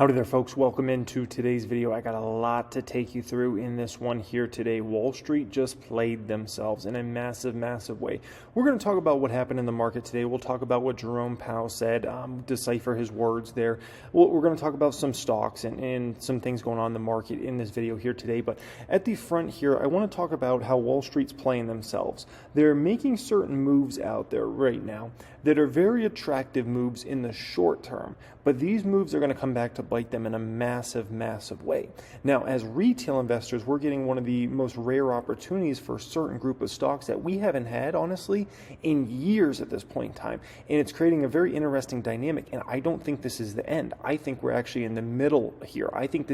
Howdy there, folks. Welcome into today's video. I got a lot to take you through in this one here today. Wall Street just played themselves in a massive, massive way. We're going to talk about what happened in the market today. We'll talk about what Jerome Powell said, decipher his words there. We're going to talk about some stocks and some things going on in the market in this video here today. But at the front here, I want to talk about how Wall Street's playing themselves. They're making certain moves out there right now that are very attractive moves in the short term, but these moves are going to come back to bite them in a massive, massive way. Now, as retail investors, we're getting one of the most rare opportunities for a certain group of stocks that we haven't had, honestly, in years at this point in time. And it's creating a very interesting dynamic. And I don't think this is the end. I think we're actually in the middle here. I think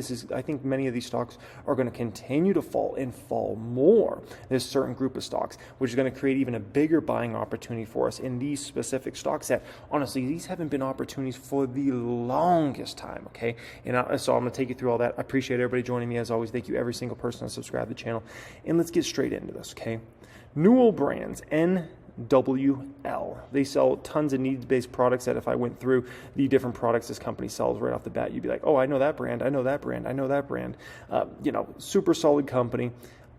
many of these stocks are going to continue to fall and fall more. There's a certain group of stocks, which is going to create even a bigger buying opportunity for us in these specific stocks that, honestly, these haven't been opportunities for the longest time, okay? And so I'm going to take you through all that. I appreciate everybody joining me as always. Thank you every single person that subscribed to the channel. And let's get straight into this, okay? Newell Brands, NWL. They sell tons of needs-based products that if I went through the different products this company sells right off the bat, you'd be like, oh, I know that brand, I know that brand, I know that brand. Super solid company.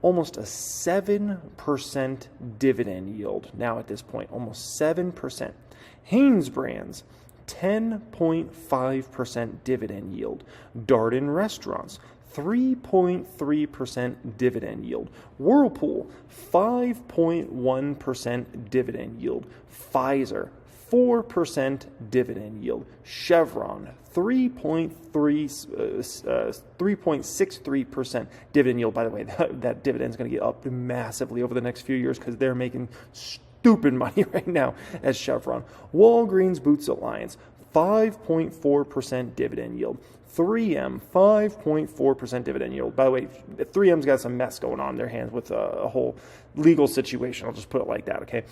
Almost a 7% dividend yield now at this point, almost 7%. Hanes Brands, 10.5% dividend yield. Darden Restaurants, 3.3% dividend yield. Whirlpool, 5.1% dividend yield. Pfizer, 4% dividend yield. Chevron, 3.63% dividend yield. By the way, that dividend is going to get up massively over the next few years because they're making stupid money right now as Chevron. Walgreens Boots Alliance, 5.4% dividend yield. 3M, 5.4% dividend yield. By the way, 3M's got some mess going on in their hands with a whole legal situation. I'll just put it like that, okay?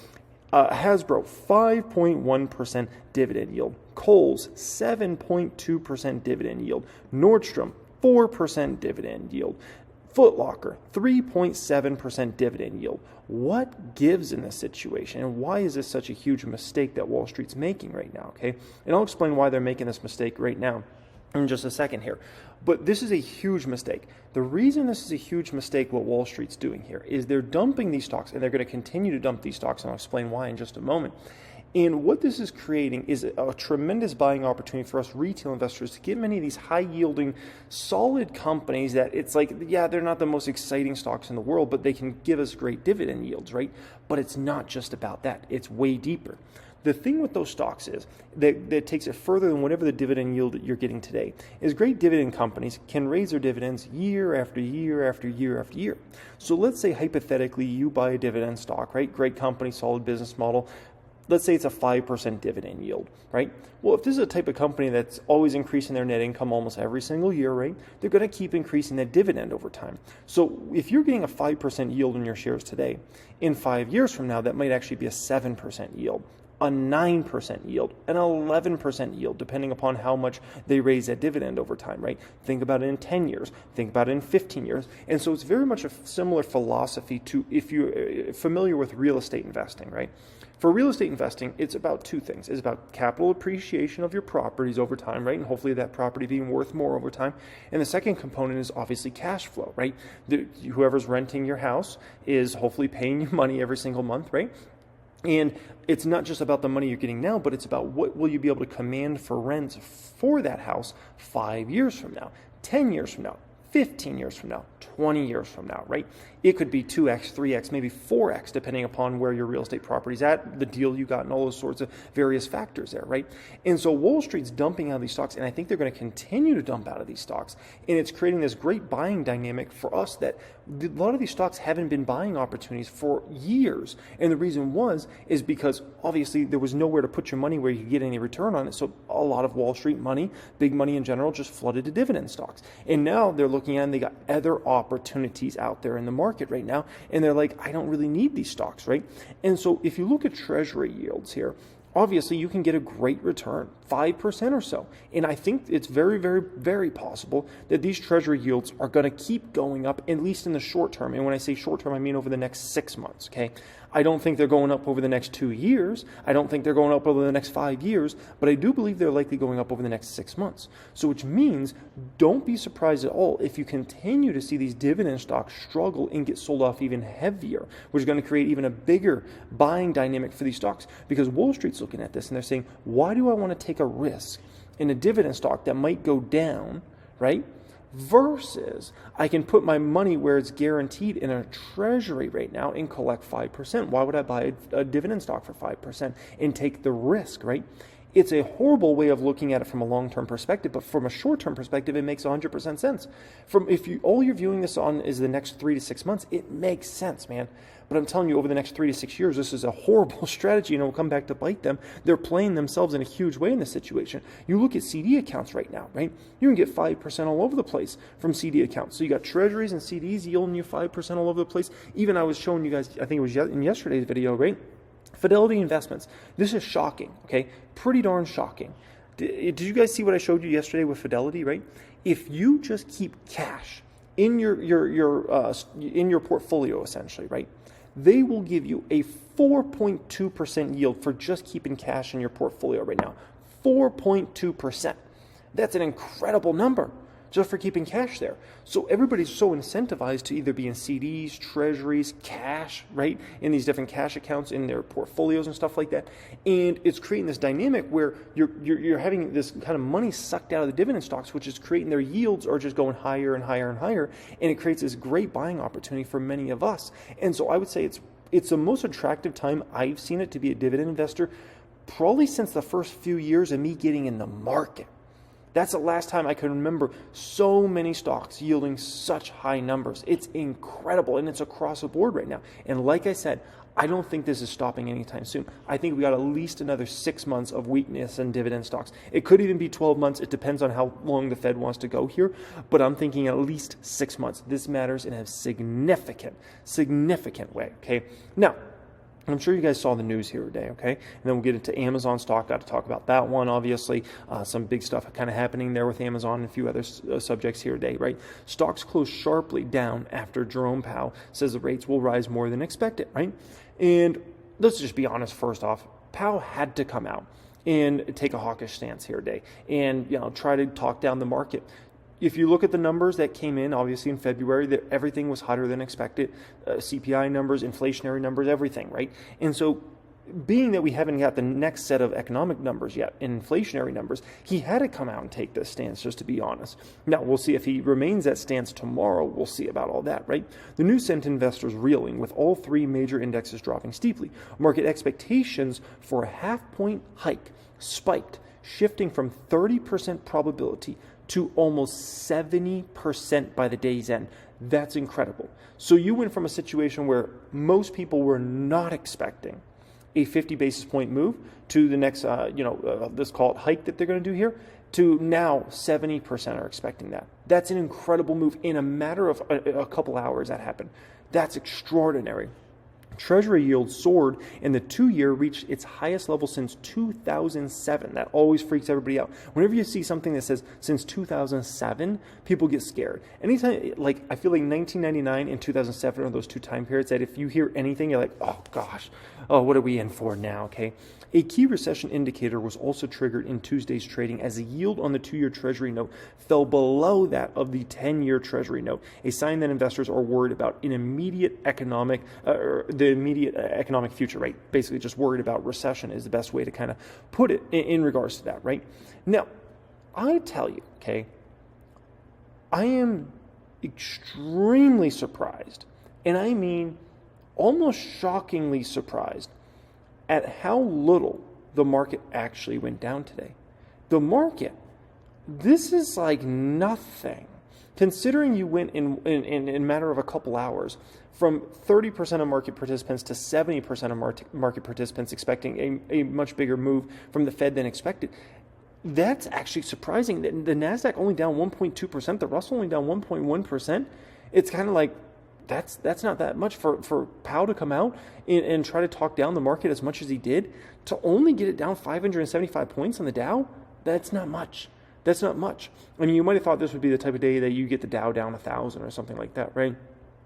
Hasbro, 5.1% dividend yield. Kohl's, 7.2% dividend yield. Nordstrom, 4% dividend yield. Foot Locker, 3.7% dividend yield. What gives in this situation, and why is this such a huge mistake that Wall Street's making right now, okay? And I'll explain why they're making this mistake right now in just a second here. But this is a huge mistake. The reason this is a huge mistake, what Wall Street's doing here, is they're dumping these stocks, and they're going to continue to dump these stocks, and I'll explain why in just a moment. And what this is creating is a tremendous buying opportunity for us retail investors to get many of these high-yielding, solid companies that it's like, yeah, they're not the most exciting stocks in the world, but they can give us great dividend yields, right? But it's not just about that. It's way deeper. The thing with those stocks is that takes it further than whatever the dividend yield that you're getting today is great dividend companies can raise their dividends year after year after year after year. So let's say hypothetically you buy a dividend stock, right? Great company, solid business model. Let's say it's a 5% dividend yield, right? Well, if this is a type of company that's always increasing their net income almost every single year, right, they're going to keep increasing that dividend over time. So if you're getting a 5% yield in your shares today, in 5 years from now, that might actually be a 7% yield, a 9% yield, an 11% yield, depending upon how much they raise that dividend over time, right? Think about it in 10 years. Think about it in 15 years. And so it's very much a similar philosophy to if you're familiar with real estate investing, right? For real estate investing, it's about two things. It's about capital appreciation of your properties over time, right? And hopefully that property being worth more over time. And the second component is obviously cash flow, right? Whoever's renting your house is hopefully paying you money every single month, right? And it's not just about the money you're getting now, but it's about what will you be able to command for rents for that house 5 years from now, 10 years from now, 15 years from now, 20 years from now, right? It could be 2x, 3x, maybe 4x, depending upon where your real estate property's at, the deal you got, and all those sorts of various factors there, right? And so Wall Street's dumping out of these stocks, and I think they're going to continue to dump out of these stocks. And it's creating this great buying dynamic for us that a lot of these stocks haven't been buying opportunities for years. And the reason is because obviously there was nowhere to put your money where you could get any return on it. So a lot of Wall Street money, big money in general, just flooded to dividend stocks. And now they're looking at it and they got other opportunities out there in the market right now, and they're like, I don't really need these stocks, right? And so if you look at treasury yields here, obviously you can get a great return, 5% or so. And I think it's very, very, very possible that these treasury yields are going to keep going up, at least in the short term. And when I say short term, I mean over the next 6 months, okay? I don't think they're going up over the next 2 years. I don't think they're going up over the next 5 years, but I do believe they're likely going up over the next 6 months. So which means don't be surprised at all if you continue to see these dividend stocks struggle and get sold off even heavier, which is going to create even a bigger buying dynamic for these stocks, because Wall Street's looking at this and they're saying, why do I want to take a risk in a dividend stock that might go down, right? Versus I can put my money where it's guaranteed in a treasury right now and collect 5%. Why would I buy a dividend stock for 5% and take the risk, right? It's a horrible way of looking at it from a long-term perspective, but from a short-term perspective, it makes 100% sense. All you're viewing this on is the next 3 to 6 months, it makes sense, man. But I'm telling you, over the next 3 to 6 years, this is a horrible strategy, and it will come back to bite them. They're playing themselves in a huge way in this situation. You look at CD accounts right now, right? You can get 5% all over the place from CD accounts. So you got treasuries and CDs yielding you 5% all over the place. Even I was showing you guys, I think it was in yesterday's video, right? Fidelity Investments. This is shocking, okay? Pretty darn shocking. Did you guys see what I showed you yesterday with Fidelity, right? If you just keep cash in your portfolio, essentially, right? They will give you a 4.2% yield for just keeping cash in your portfolio right now. 4.2%. That's an incredible number just for keeping cash there. So everybody's so incentivized to either be in CDs, treasuries, cash, right? In these different cash accounts in their portfolios and stuff like that. And it's creating this dynamic where you're having this kind of money sucked out of the dividend stocks, which is creating their yields are just going higher and higher and higher. And it creates this great buying opportunity for many of us. And so I would say it's the most attractive time I've seen it to be a dividend investor, probably since the first few years of me getting in the market. That's the last time I can remember so many stocks yielding such high numbers. It's incredible, and it's across the board right now. And like I said, I don't think this is stopping anytime soon. I think we got at least another 6 months of weakness in dividend stocks. It could even be 12 months. It depends on how long the Fed wants to go here. But I'm thinking at least 6 months. This matters in a significant way, okay? Now, I'm sure you guys saw the news here today, okay? And then we'll get into Amazon stock. Got to talk about that one, obviously. Some big stuff kind of happening there with Amazon and a few other subjects here today, right? Stocks closed sharply down after Jerome Powell says the rates will rise more than expected, right? And let's just be honest first off. Powell had to come out and take a hawkish stance here today and, try to talk down the market. If you look at the numbers that came in, obviously in February, everything was hotter than expected. CPI numbers, inflationary numbers, everything, right? And so being that we haven't got the next set of economic numbers yet, inflationary numbers, he had to come out and take this stance, just to be honest. Now, we'll see if he remains that stance tomorrow. We'll see about all that, right? The news sent investors reeling, with all three major indexes dropping steeply. Market expectations for a half-point hike spiked, shifting from 30% probability to almost 70% by the day's end. That's incredible. So you went from a situation where most people were not expecting a 50 basis point move to the next, let's call it hike that they're going to do here, to now 70% are expecting that. That's an incredible move. In a matter of a couple hours that happened. That's extraordinary. Treasury yield soared, and the 2-year reached its highest level since 2007. That always freaks everybody out. Whenever you see something that says since 2007, people get scared. Anytime, I feel like 1999 and 2007 are those two time periods that if you hear anything, you're like, oh gosh, what are we in for now, okay? A key recession indicator was also triggered in Tuesday's trading as the yield on the 2-year Treasury note fell below that of the 10-year Treasury note, a sign that investors are worried about the immediate economic future, right? Basically just worried about recession is the best way to kind of put it in regards to that, right? Now, I tell you, okay, I am extremely surprised, and I mean almost shockingly surprised at how little the market actually went down today. The market, this is like nothing. Considering you went in a matter of a couple hours from 30% of market participants to 70% of market participants expecting a much bigger move from the Fed than expected, that's actually surprising. The NASDAQ only down 1.2%, the Russell only down 1.1%. It's kind of like, that's not that much for Powell to come out and try to talk down the market as much as he did. To only get it down 575 points on the Dow, that's not much. That's not much. I mean, you might have thought this would be the type of day that you get the Dow down 1,000 or something like that, right?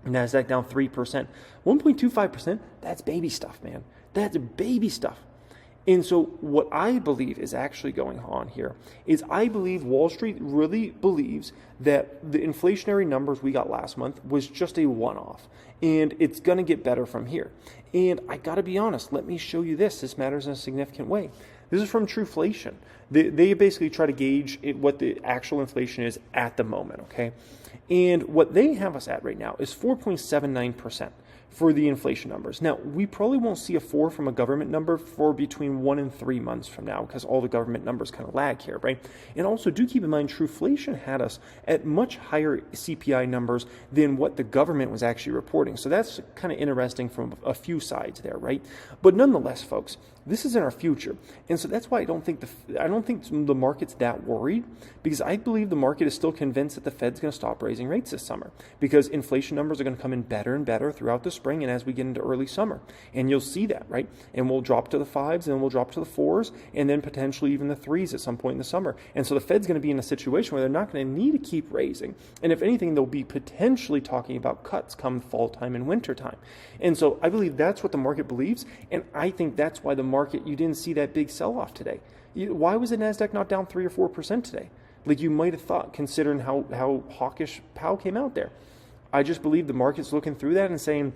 NASDAQ down 3%. 1.25%, that's baby stuff, man. That's baby stuff. And so what I believe is actually going on here is I believe Wall Street really believes that the inflationary numbers we got last month was just a one-off, and it's going to get better from here. And I got to be honest, let me show you this. This matters in a significant way. This is from Trueflation. They basically try to gauge what the actual inflation is at the moment, okay? And what they have us at right now is 4.79%. For the inflation numbers. Now, we probably won't see a 4 from a government number for between 1 and 3 months from now because all the government numbers kind of lag here, right? And also do keep in mind, Trueflation had us at much higher CPI numbers than what the government was actually reporting. So that's kind of interesting from a few sides there, right? But nonetheless, folks, this is in our future. And so that's why I don't think the market's that worried, because I believe the market is still convinced that the Fed's going to stop raising rates this summer because inflation numbers are going to come in better and better throughout the spring and as we get into early summer. And you'll see that, right? And we'll drop to the 5s, and then we'll drop to the 4s, and then potentially even the 3s at some point in the summer. And so the Fed's going to be in a situation where they're not going to need to keep raising. And if anything, they'll be potentially talking about cuts come fall time and winter time. And so I believe that's what the market believes, and I think that's why the market, you didn't see that big sell-off today. Why was the NASDAQ not down 3 or 4% today? Like you might have thought, considering how hawkish Powell came out there. I just believe the market's looking through that and saying,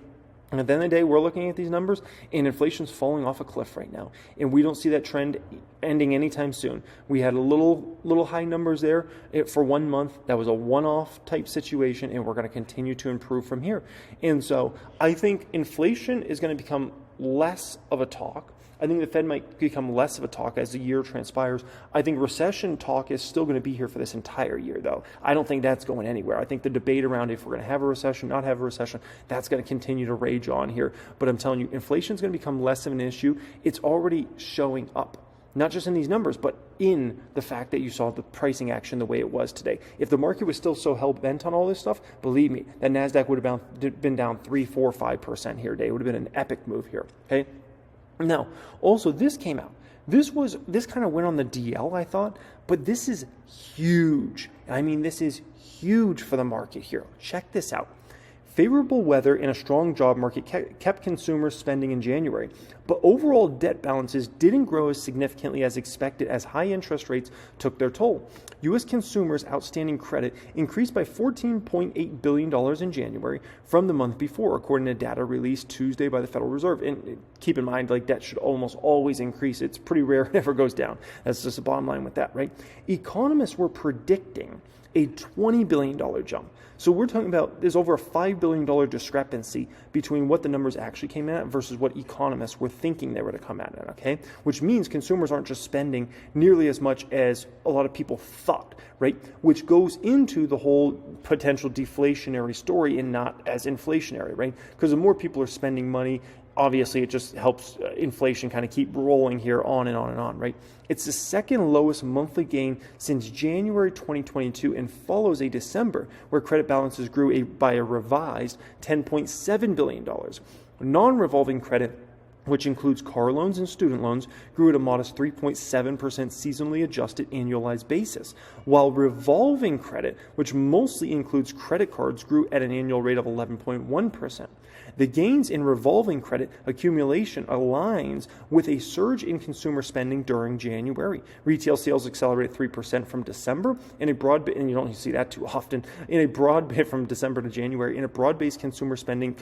at the end of the day, we're looking at these numbers, and inflation's falling off a cliff right now, and we don't see that trend ending anytime soon. We had a little high numbers there for 1 month. That was a one-off type situation, and we're going to continue to improve from here. And so I think inflation is going to become less of a talk. I think the Fed might become less of a talk as the year transpires. I think recession talk is still going to be here for this entire year, though. I don't think that's going anywhere. I think the debate around if we're going to have a recession, not have a recession, that's going to continue to rage on here. But I'm telling you, inflation is going to become less of an issue. It's already showing up, not just in these numbers, but in the fact that you saw the pricing action the way it was today. If the market was still so hell-bent on all this stuff, believe me, that NASDAQ would have been down 3, 4, 5% here today. It would have been an epic move here, okay? Now, also, this came out. This kind of went on the DL, I thought, but this is huge. I mean, this is huge for the market here. Check this out. Favorable weather and a strong job market kept consumers spending in January, but overall debt balances didn't grow as significantly as expected as high interest rates took their toll. U.S. consumers' outstanding credit increased by $14.8 billion in January from the month before, according to data released Tuesday by the Federal Reserve. And keep in mind, like, debt should almost always increase. It's pretty rare it ever goes down. That's just the bottom line with that, right? Economists were predicting a $20 billion jump. So we're talking about there's over a $5 billion discrepancy between what the numbers actually came in at versus what economists were thinking they were to come at it, okay? Which means consumers aren't just spending nearly as much as a lot of people thought, right? Which goes into the whole potential deflationary story and not as inflationary, right? Because the more people are spending money, obviously it just helps inflation kind of keep rolling here on and on and on, right? It's the second lowest monthly gain since January 2022 and follows a December where credit balances grew by a revised $10.7 billion. Non-revolving credit, which includes car loans and student loans, grew at a modest 3.7% seasonally adjusted annualized basis, while revolving credit, which mostly includes credit cards, grew at an annual rate of 11.1%. The gains in revolving credit accumulation aligns with a surge in consumer spending during January. Retail sales accelerated 3% from December, and and you don't see that too often, from December to January, and a broad-based consumer spending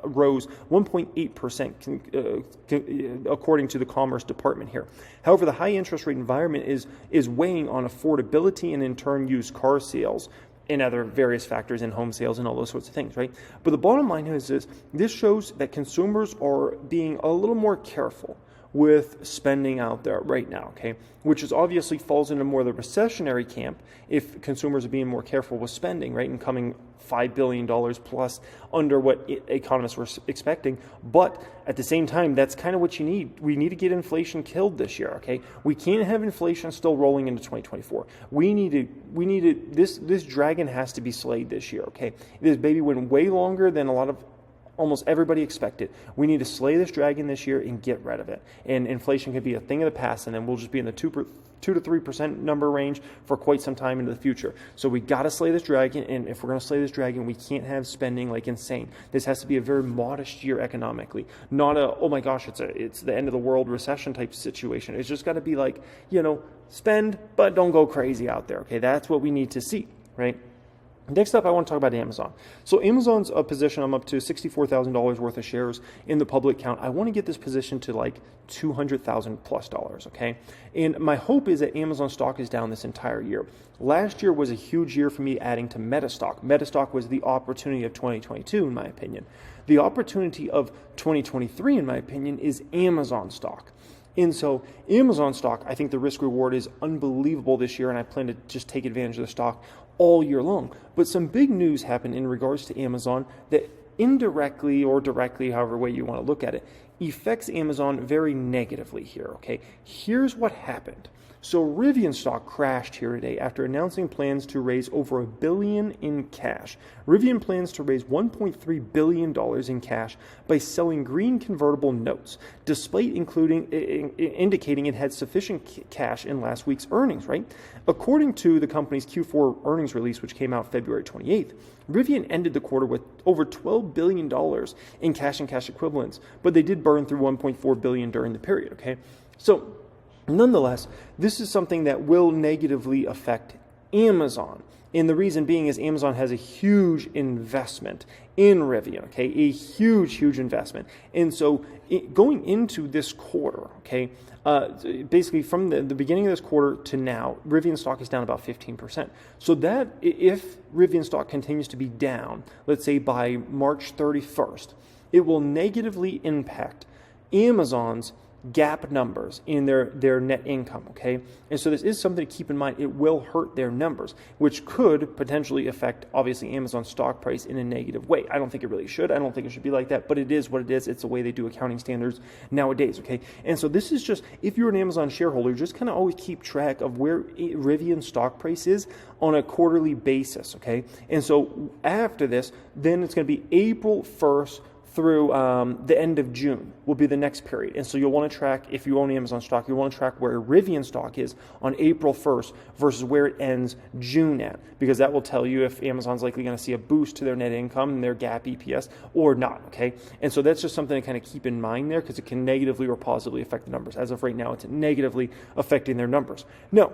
rose 1.8%, according to the Commerce Department here. However, the high interest rate environment is weighing on affordability and in turn used car sales and other various factors in home sales and all those sorts of things, right? But the bottom line is this shows that consumers are being a little more careful with spending out there right now, okay? Which is obviously falls into more of the recessionary camp if consumers are being more careful with spending, right? And coming $5 billion plus under what economists were expecting. But at the same time, that's kind of what you need. We need to get inflation killed this year, okay? We can't have inflation still rolling into 2024. This dragon has to be slayed this year, okay? This baby went way longer than a lot of almost everybody expected. We need to slay this dragon this year and get rid of it. And inflation could be a thing of the past, and then we'll just be in the 2 to 3% number range for quite some time into the future. So we got to slay this dragon, and if we're going to slay this dragon, we can't have spending like insane. This has to be a very modest year economically, not a, oh my gosh, it's the end of the world recession type situation. It's just got to be like, spend, but don't go crazy out there. Okay, that's what we need to see, right? Next up, I want to talk about Amazon. So Amazon's a position, I'm up to $64,000 worth of shares in the public count. I want to get this position to like $200,000 plus, okay? And my hope is that Amazon stock is down this entire year. Last year was a huge year for me adding to Metastock. Metastock was the opportunity of 2022, in my opinion. The opportunity of 2023, in my opinion, is Amazon stock. And so Amazon stock, I think the risk reward is unbelievable this year, and I plan to just take advantage of the stock all year long. But some big news happened in regards to Amazon that indirectly or directly, however way you want to look at it, affects Amazon very negatively here, okay? Here's what happened. So Rivian stock crashed here today after announcing plans to raise over $1 billion in cash. Rivian plans to raise $1.3 billion in cash by selling green convertible notes, despite indicating it had sufficient cash in last week's earnings, right? According to the company's Q4 earnings release, which came out February 28th, Rivian ended the quarter with over $12 billion in cash and cash equivalents, but they did burn through $1.4 billion during the period, okay? So nonetheless, this is something that will negatively affect Amazon. And the reason being is Amazon has a huge investment in Rivian, okay? A huge investment. And so going into this quarter, okay, basically from the beginning of this quarter to now, Rivian stock is down about 15%. So that if Rivian stock continues to be down, let's say by March 31st, it will negatively impact Amazon's GAAP numbers in their net income, okay? And so this is something to keep in mind. It will hurt their numbers, which could potentially affect, obviously, Amazon's stock price in a negative way. I don't think it really should. I don't think it should be like that, but it is what it is. It's the way they do accounting standards nowadays, okay? And so this is just, if you're an Amazon shareholder, just kind of always keep track of where Rivian's stock price is on a quarterly basis, okay? And so after this, then it's going to be April 1st through the end of June will be the next period. And so you'll want to track, if you own Amazon stock, you'll want to track where Rivian stock is on April 1st versus where it ends June at, because that will tell you if Amazon's likely going to see a boost to their net income and their GAAP EPS or not, okay? And so that's just something to kind of keep in mind there, because it can negatively or positively affect the numbers. As of right now, it's negatively affecting their numbers. Now,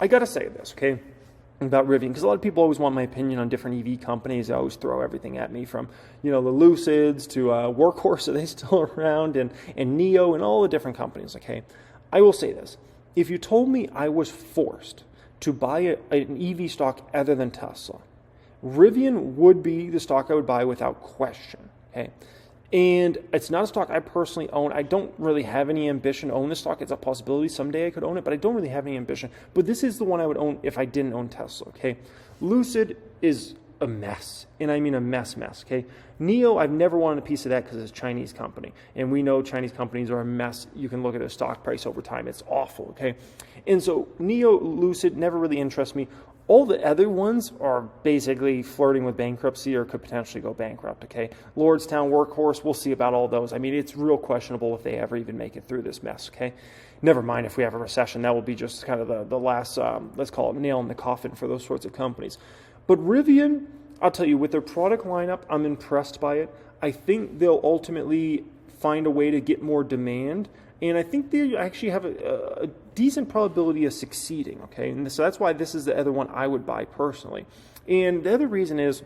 I got to say this, okay, about Rivian, because a lot of people always want my opinion on different EV companies. They always throw everything at me, from the Lucids to Workhorse, are they still around, and NIO and all the different companies, okay? I will say this. If you told me I was forced to buy an EV stock other than Tesla, Rivian would be the stock I would buy without question, okay? And it's not a stock I personally own. I don't really have any ambition to own this stock. It's a possibility someday I could own it, but I don't really have any ambition. But this is the one I would own if I didn't own Tesla, okay? Lucid is a mess, and I mean a mess, okay? NIO, I've never wanted a piece of that because it's a Chinese company, and we know Chinese companies are a mess. You can look at their stock price over time. It's awful, okay? And so NIO, Lucid never really interest me. All the other ones are basically flirting with bankruptcy or could potentially go bankrupt, okay? Lordstown, Workhorse, we'll see about all those. I mean, it's real questionable if they ever even make it through this mess, okay? Never mind if we have a recession. That will be just kind of the last, let's call it nail in the coffin for those sorts of companies. But Rivian, I'll tell you, with their product lineup, I'm impressed by it. I think they'll ultimately find a way to get more demand, and I think they actually have a decent probability of succeeding, okay? And so that's why this is the other one I would buy personally. And the other reason is,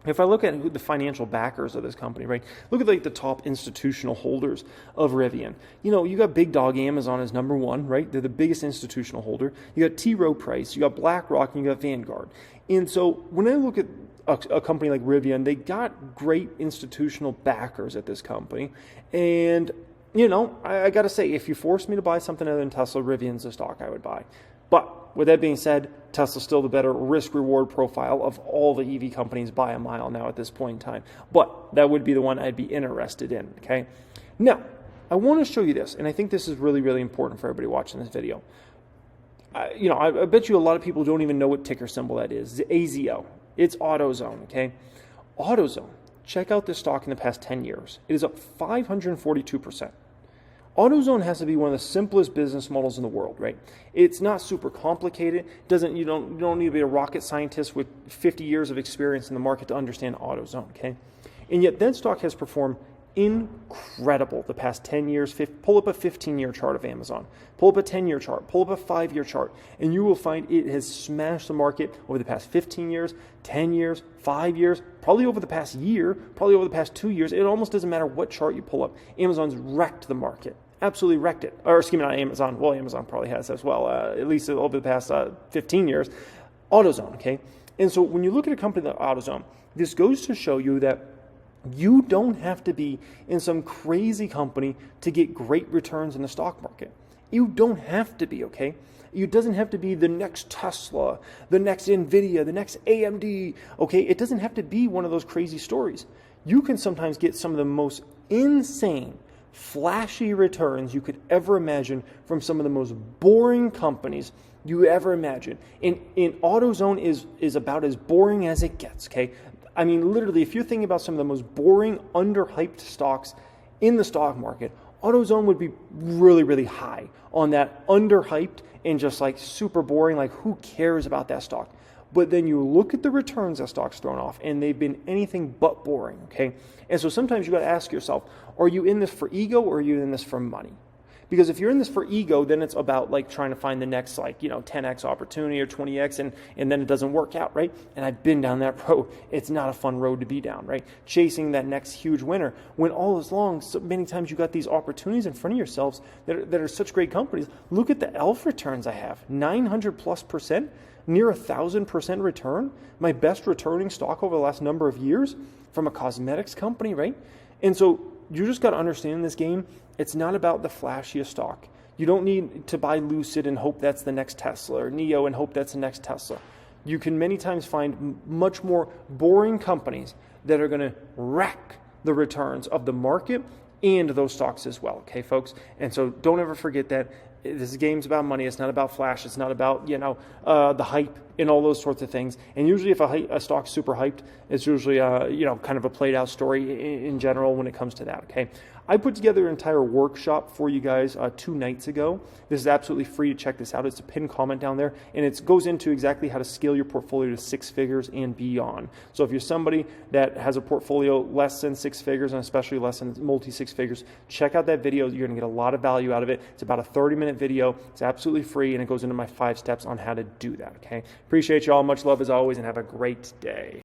if I look at who the financial backers of this company, right? Look at like the top institutional holders of Rivian. You got big dog Amazon as number one, right? They're the biggest institutional holder. You got T. Rowe Price, you got BlackRock, and you got Vanguard. And so when I look at a company like Rivian, they got great institutional backers at this company. And I got to say, if you force me to buy something other than Tesla, Rivian's the stock I would buy. But with that being said, Tesla's still the better risk-reward profile of all the EV companies by a mile now at this point in time. But that would be the one I'd be interested in, okay? Now, I want to show you this, and I think this is really, really important for everybody watching this video. I bet you a lot of people don't even know what ticker symbol that is. AZO. It's AutoZone, okay? AutoZone. check out this stock in the past 10 years. It is up 542%. AutoZone has to be one of the simplest business models in the world, right? It's not super complicated. You don't need to be a rocket scientist with 50 years of experience in the market to understand AutoZone, okay? And yet that stock has performed incredible the past 10 years. Pull up a 15-year chart of Amazon. Pull up a 10-year chart. Pull up a 5-year chart. And you will find it has smashed the market over the past 15 years, 10 years, 5 years, probably over the past year, probably over the past 2 years. It almost doesn't matter what chart you pull up. Amazon's wrecked the market. Absolutely wrecked it. Or excuse me, not Amazon. Well, Amazon probably has as well, at least over the past 15 years. AutoZone, okay? And so when you look at a company like AutoZone, this goes to show you that you don't have to be in some crazy company to get great returns in the stock market. You don't have to be, okay? It doesn't have to be the next Tesla, the next NVIDIA, the next AMD, okay? It doesn't have to be one of those crazy stories. You can sometimes get some of the most insane, flashy returns you could ever imagine from some of the most boring companies you ever imagine. And AutoZone is about as boring as it gets, okay? I mean, literally, if you're thinking about some of the most boring, underhyped stocks in the stock market, AutoZone would be really, really high on that underhyped and just like super boring, like who cares about that stock? But then you look at the returns that stock's thrown off, and they've been anything but boring, okay? And so sometimes you got to ask yourself, are you in this for ego or are you in this for money? Because if you're in this for ego, then it's about like trying to find the next 10x opportunity or 20x, and then it doesn't work out, right? And I've been down that road. It's not a fun road to be down, right? Chasing that next huge winner when all is long, so many times you got these opportunities in front of yourselves that are such great companies. Look at the ELF returns I have, 900+%, near 1,000% return. My best returning stock over the last number of years from a cosmetics company, right? And so you just got to understand in this game, it's not about the flashiest stock. You don't need to buy Lucid and hope that's the next Tesla, or NEO and hope that's the next Tesla. You can many times find much more boring companies that are going to wreck the returns of the market and those stocks as well, okay, folks? And so don't ever forget that this game's about money. It's not about flash. It's not about, the hype and all those sorts of things. And usually if a stock's super hyped, it's usually, kind of a played out story in general when it comes to that, okay? I put together an entire workshop for you guys 2 nights ago. This is absolutely free to check this out. It's a pinned comment down there, and it goes into exactly how to scale your portfolio to 6 figures and beyond. So if you're somebody that has a portfolio less than 6 figures, and especially less than multi-6 figures, check out that video. You're going to get a lot of value out of it. It's about a 30-minute video. It's absolutely free, and it goes into my 5 steps on how to do that, okay? Appreciate you all. Much love as always, and have a great day.